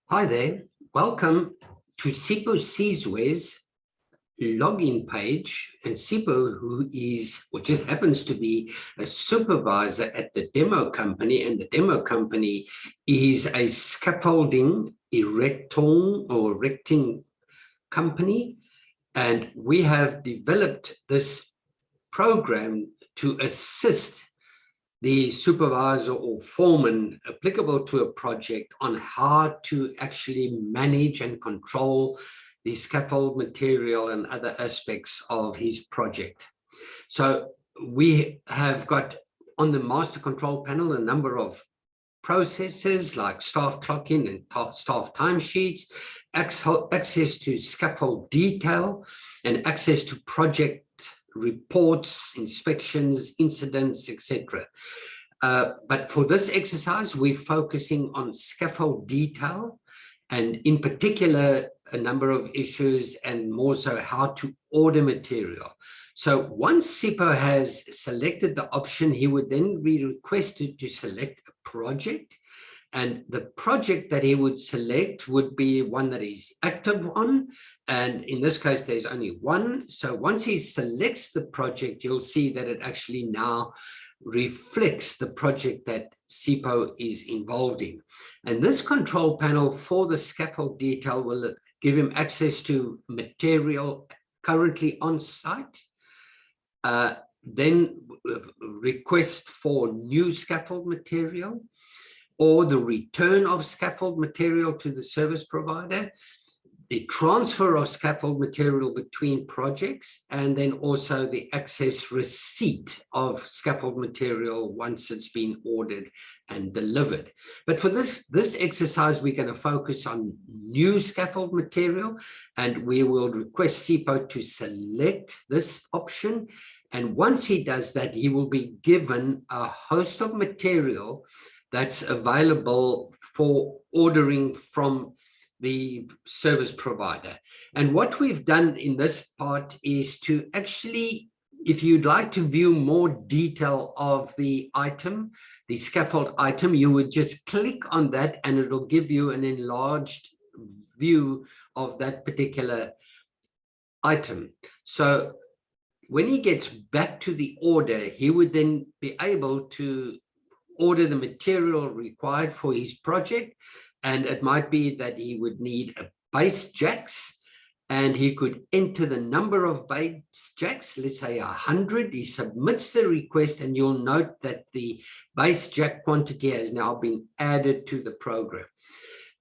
Hi there, welcome to Sipo Sizwe's login page. And Sipo, who is, or just happens to be a supervisor at the demo company, and the demo company is a scaffolding erecting company. And we have developed this program to assist the supervisor or foreman applicable to a project on how to actually manage and control the scaffold material and other aspects of his project. So we have got on the master control panel a number of processes like staff clock-in and staff timesheets, access to scaffold detail, and access to project reports, inspections, incidents, etc. But for this exercise, we're focusing on scaffold detail, and in particular, a number of issues, and more so how to order material. So once SIPO has selected the option, he would then be requested to select a project. And the project that he would select would be one that he's active on. And in this case, there's only one. So once he selects the project, you'll see that it actually now reflects the project that SIPO is involved in. And this control panel for the scaffold detail will give him access to material currently on site, then request for new scaffold material, or the return of scaffold material to the service provider, the transfer of scaffold material between projects, and then also the access receipt of scaffold material once it's been ordered and delivered. But for this exercise, we're going to focus on new scaffold material, and we will request SIPO to select this option. And once he does that, he will be given a host of material that's available for ordering from the service provider. And what we've done in this part is to actually, if you'd like to view more detail of the item, the scaffold item, you would just click on that and it'll give you an enlarged view of that particular item. So when he gets back to the order, he would then be able to order the material required for his project. And it might be that he would need a base jacks, and he could enter the number of base jacks, let's say 100. He submits the request, and you'll note that the base jack quantity has now been added to the program.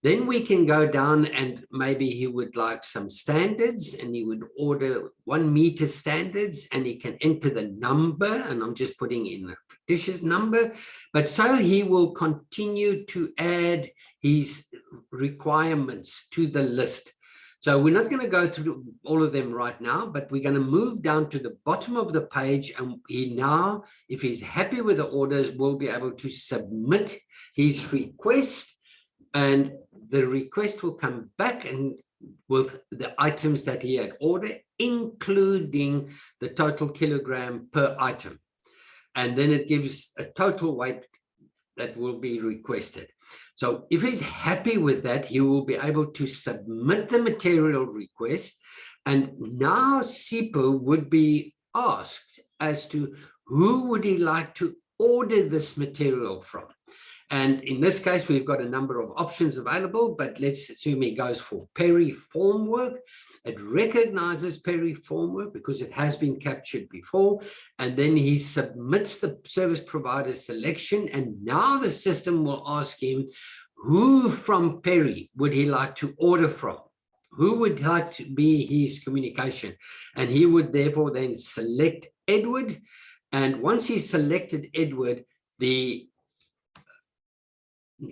Then we can go down, and maybe he would like some standards, and he would order 1 meter standards, and he can enter the number, and I'm just putting in a fictitious number. But so he will continue to add his requirements to the list. So we're not going to go through all of them right now, but we're going to move down to the bottom of the page, and he now, if he's happy with the orders, will be able to submit his request. And the request will come back and with the items that he had ordered, including the total kilogram per item. And then it gives a total weight that will be requested. So if he's happy with that, he will be able to submit the material request. And now SIPO would be asked as to who would he like to order this material from. And in this case, we've got a number of options available, but let's assume he goes for Perry formwork. It recognizes Perry formwork because it has been captured before. And then he submits the service provider selection. And now the system will ask him, who from Perry would he like to order from? Who would like to be his communication? And he would therefore then select Edward. And once he's selected Edward,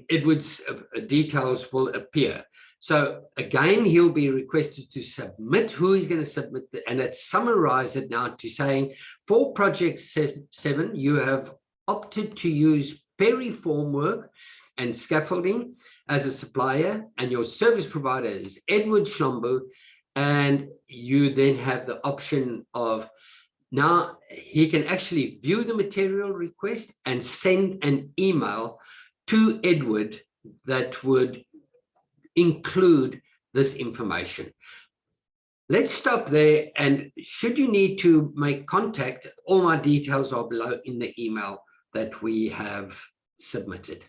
Edward's details will appear. So again, he'll be requested to submit who he's going to submit, and it's summarized it now to saying, for project 7, you have opted to use Perry formwork and scaffolding as a supplier, and your service provider is Edward Schlombo, and you then have the option of, now he can actually view the material request and send an email to Edward that would include this information. Let's stop there, and should you need to make contact, all my details are below in the email that we have submitted.